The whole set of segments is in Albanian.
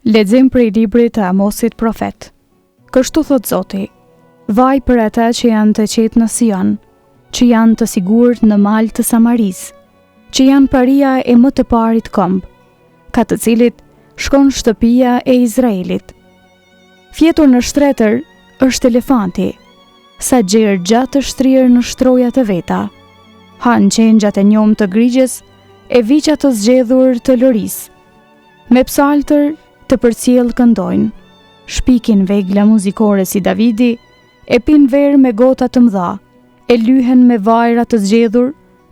Lexim prej librit të Amosit profet. Kështu thot Zoti: Vaj për ata që janë të qetë në Sion, që janë të sigurt në mal të Samaris, që janë paria e më të parit këmbë, ka të cilit shkon shtëpia e Izraelit. Fjetur në shtretër është elefanti, sa gjerë gjatë të shtrirë në shtrojat e veta, hanë qengjat e njomë të grigjes, e viqat të zgjedhur të loris, me psaltër të përcjell këndojnë, shpikin vegla muzikore si Davidi, e pin verë me gota të mëdha, e lyhen me vajra të zgjedhur,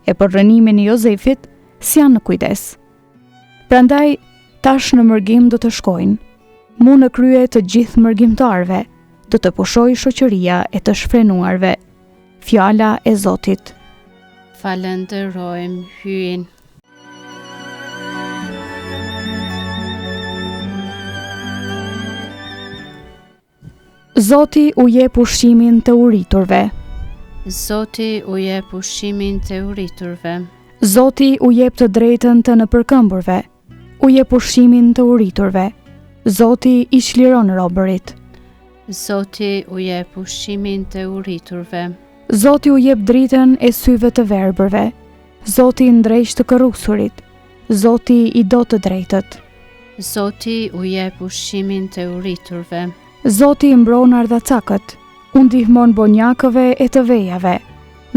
e për rënimin e Jozefit si janë në kujdes. Prandaj, tash në mërgim do të shkojnë, mu në krye të gjithë mërgjimtarve, do të pushoj shoqëria e të shfrenuarve. Fjala e Zotit. Falenderojmë hyn. Zoti u jep ushqimin të uriturve. Zoti u jep ushqimin të uriturve. Zoti u jep të drejtën të nëpërkëmburve. U jep ushqimin të uriturve. Zoti i çliron robërit. Zoti u jep ushqimin të uriturve. Zoti u jep dritën e syve të verbërve. Zoti i ndrejsh të korrusurit. Zoti i do të drejtët. Zoti u jep ushqimin të uriturve. Zoti i mbron ardhacakët, u ndihmon bonjakëve e të vejave,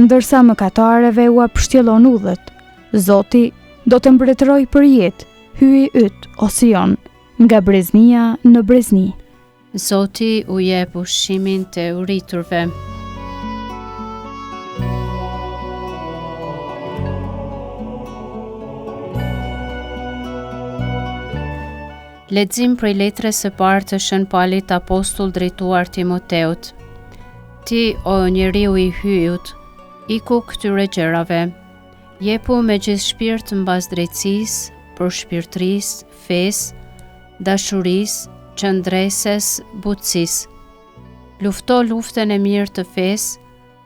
ndërsa mëkatarëve u apshtjellon udhët. Zoti do të mbretëroj për jetë, hyi yt o Sion, nga breznia në brezni. Zoti u jep ushqimin të uriturve. Lexim prej letrës së parë të Shën Paulit apostull drejtuar Timoteut. Ti, o njeriu i hyjut, iku këtyre gjërave, jepu me gjithë shpirt mbas drejtësisë, përshpirtërisë, fesë, dashurisë, qëndreses, butësisë. Lufto luftën e mirë të fesë,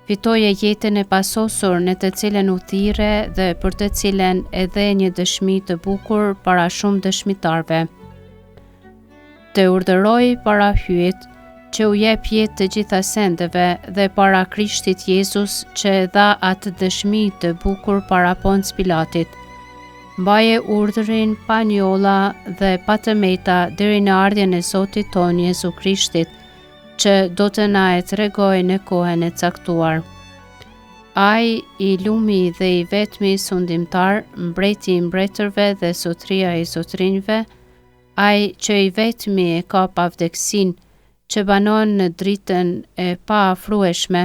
fitoje jetën e pasosur në të cilën u thirre dhe për të cilën edhe një dëshmi të bukur para shumë dëshmitarve. Të urdhëroj para hyjit që u jep jetë të gjitha sendeve dhe para Krishtit Jezus që e dha atë dëshmi të bukur para Ponc Pilatit. Mbaje urdhrin pa njolla dhe pa të meta deri në ardhjen e Zotit ton Jezu Krishtit, që do të na e tregojë në kohën e caktuar. Ai i lumi dhe i vetmi sundimtar, mbreti i mbretërve dhe sotria i zotrinjve, ai që i vetmi e ka pavdeksin, që banon në dritën e pa afrueshme,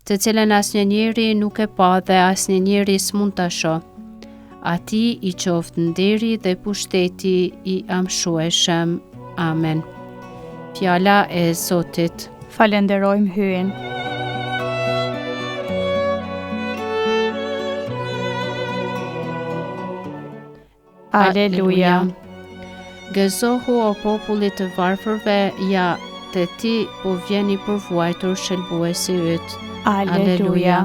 të cilën asnjë njeri nuk e pa dhe asnjë njeri s'mund ta shohë. Ati i qoftë nderi dhe pushteti i amshueshëm. Amen. Fjala e Zotit. Falenderojmë hyn. Aleluja. Gëzohu o populli të varfërve, ja te ti po vjeni përvuajtur shëlbuesi yt. Aleluja.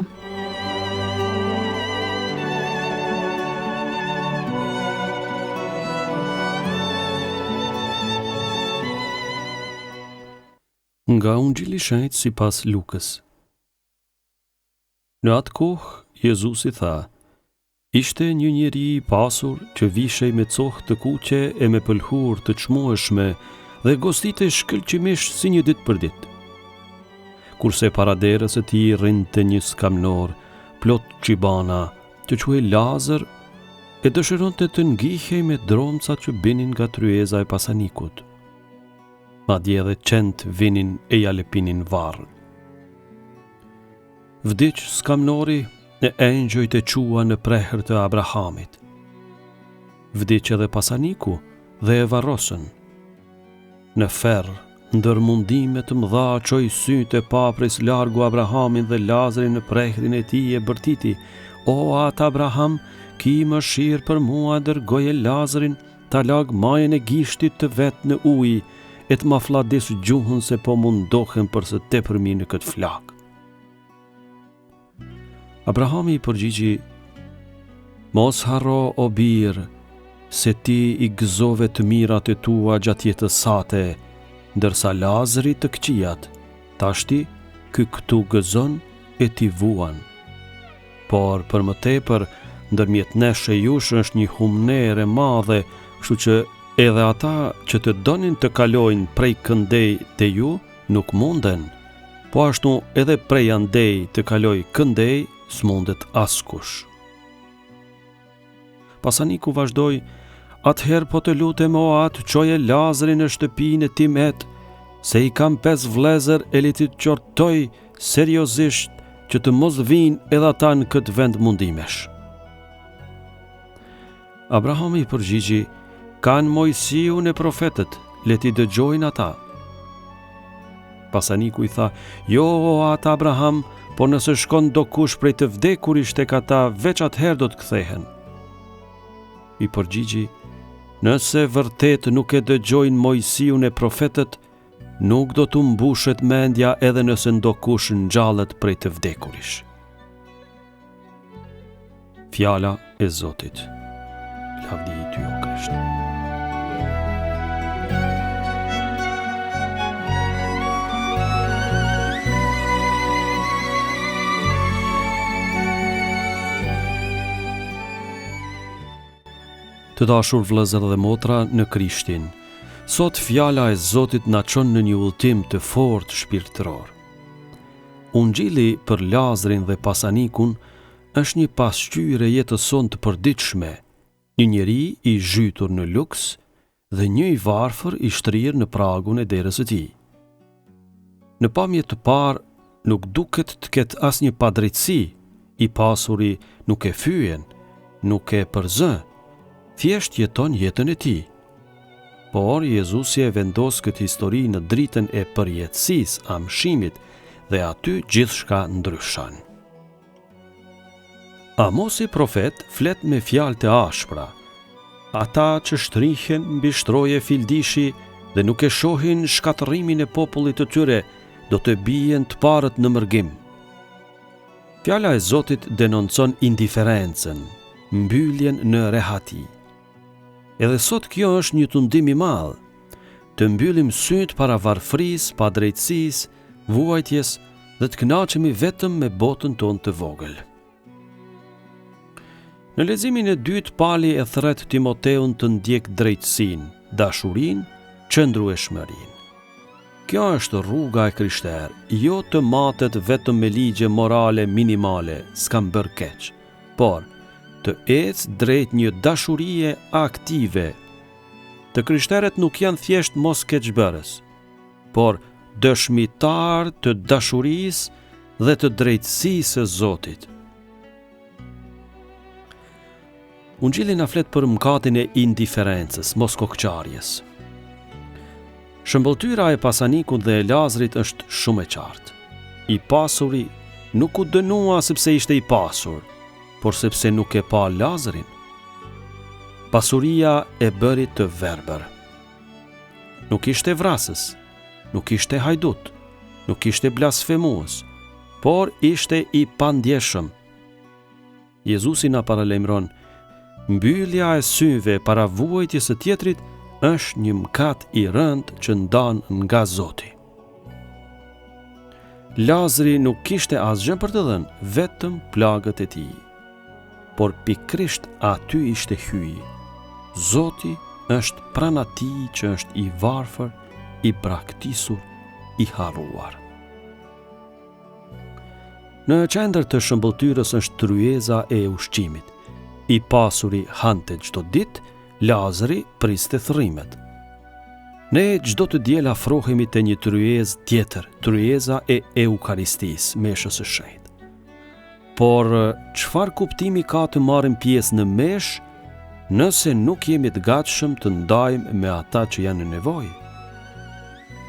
Nga Ungjilli i Shenjtë sipas Lukës. Në atë kohë, Jezusi tha: Ishte një njeri i pasur që vishej me cohë të kuqe e me pëlhur të çmueshme dhe gostitej shkëlqimisht si një ditë për ditë. Kurse para derës së tij rrinte një skamnor, plot çibana, që quhej Lazar, e dëshironte të ngihej me dromca që binin nga tryeza e pasanikut. Madje edhe qent vinin e ja lepinin varr. Vdiq skamnori e engjëjt e qua në prehër të Abrahamit. Vdiq edhe pasaniku dhe e varrosën. Në ferr, ndër mundime të mëdha çoi sytë e papres largu Abrahamin dhe Lazarin në prehrin e tij e bërtiti: O atë Abraham, ki mëshirë për mua, dërgoje Lazarin ta lag majën e gishtit të vet në ujë, e të ma fladis gjuhën se po mundohem për së tepërmi në këtë flak. Abrahami i përgjigji: Mos harro o birë, se ti i gëzove të mirat e tua gjatë jetës sate, ndërsa Lazari të këqijat, tashti ky këtu gëzon e ti vuan. Por për më tepër, ndërmjet nesh e jush është një humner e madhe, kështu që edhe ata që të donin të kalojnë prej këndej te ju, nuk munden, po ashtu edhe prej andej të kaloj këndej, s'mundet askush. Pasaniku vazhdoi, atëherë po të lutem o atë, çoje Lazarin në shtëpinë e timet, se i kam 5 vlezër e le ti qortoj seriozisht që të mos vinë edhe ata në këtë vend mundimesh. Abrahami i përgjigji, kanë Mojsiu e profetët, le ti dëgjojnë ata. Pasaniku i tha, jo o atë Abraham, por nëse shkon do kush prej të vdekurisht tek ata, veç atëherë do të kthehen. I përgjigji, nëse vërtet nuk e dëgjojnë Mojsiu e profetët, nuk do të mbushet mendja edhe nëse ndokush ngjallet prej të vdekurish. Fjala e Zotit. Lavdi i ty o Krisht. Të dashur vëllezër dhe motra në Krishtin, sot fjala e Zotit na çon në një udhtim të fortë shpirtëror. Ungjilli për Lazarin dhe pasanikun është një pasqyrë e jetës sonë të përditshme, një njeri i zhytur në luks dhe një i varfër i shtrirë në pragun e derës së tij. Në pamje të parë nuk duket të ketë asnjë padrejtësi, i pasuri nuk e fyen, nuk e përzë, thjesht jeton jetën e tij. Por Jezusi e vendos këtë histori në dritën e përjetësisë, amshimit, dhe aty gjithçka ndryshon. Amosi profet flet me fjalë të ashpra. Ata që shtrihen mbi shtroje fildishi dhe nuk e shohin shkatërimin e popullit të tyre, do të bien të parët në mërgim. Fjala e Zotit denoncon indiferencën, mbylljen në rehati. Edhe sot kjo është një tundim i madh, të mbyllim syt para varfërisë, padrejtësisë, vuajtjes dhe të kënaqemi vetëm me botën tonë të vogël. Në leximin e dytë pali e thret Timoteun të ndjek drejtësinë, dashurinë, qëndrueshmërinë. Kjo është rruga e krishterë, jo të matet vetëm me ligje morale minimale, s'kam bërë keq, por të ecë drejt një dashurie aktive. Të krishterët nuk janë thjesht mos keqbërës, por dëshmitar të dashurisë dhe të drejtësisë së Zotit. Ungjilli na flet për mëkatin e indiferencës, mos kokçarjes. Shëmbëltyra e pasanikut dhe e Lazarit është shumë e qartë. I pasuri nuk u dënua sepse ishte i pasur, por sepse nuk e pa Lazarin. Pasuria e bëri të verbër. Nuk ishte vrasës, nuk ishte hajdut, nuk ishte blasfemues, por ishte i pandjeshëm. Jezusi na paralajmëron, mbyllja e syve para vuajtjes së tjetrit është një mëkat i rëndë që ndan nga Zoti. Lazari nuk kishte asgjë për të dhënë, vetëm plagët e tij. Por pikrisht aty ishte hyji. Zoti është pranë atij që është i varfër, i braktisur, i harruar. Në qendër të shëmbëltyrës është tryeza e ushqimit. I pasuri hante çdo ditë, Lazari priste thërrimet. Ne çdo të diel afrohemi te një tryezë tjetër, tryeza e Eukaristisë, meshës së shenjtë. Por çfarë kuptimi ka të marrim pjesë në meshë nëse nuk jemi të gatshëm të ndajmë me ata që janë në nevojë?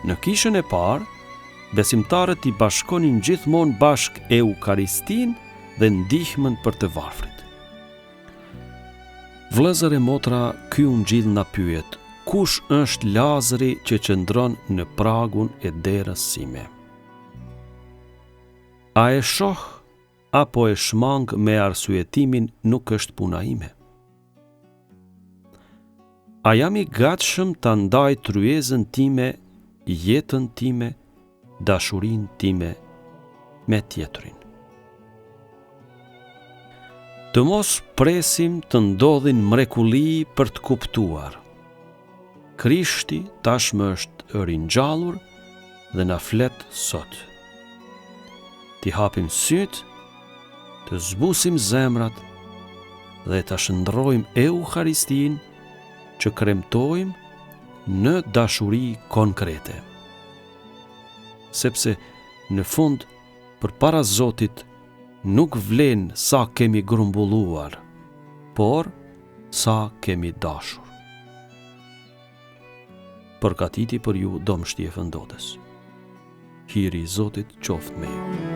Në kishën e parë, besimtarët i bashkonin gjithmonë bashk Eukaristin dhe ndihmën për të varfrit. Vëllezër e motra, ky ungjill na pyet, kush është Lazari që qëndron në pragun e derës sime? A e shoh apo e shmang me arsyetimin nuk është puna ime? A jam i gatshëm ta ndaj tryezën time, jetën time, dashurinë time me tjetrin. Të mos presim të ndodhin mrekulli për të kuptuar. Krishti tashmë është ringjallur dhe na flet sot. Ti hapim syt, të zbusim zemrat dhe ta shndrrojmë Eucharistin që kremtojmë në dashuri konkrete. Sepse në fund përpara Zotit nuk vlen sa kemi grumbulluar, por sa kemi dashur. Përgatiti për ju dom shtjefëndotës. Hiri i Zotit qoftë me ju.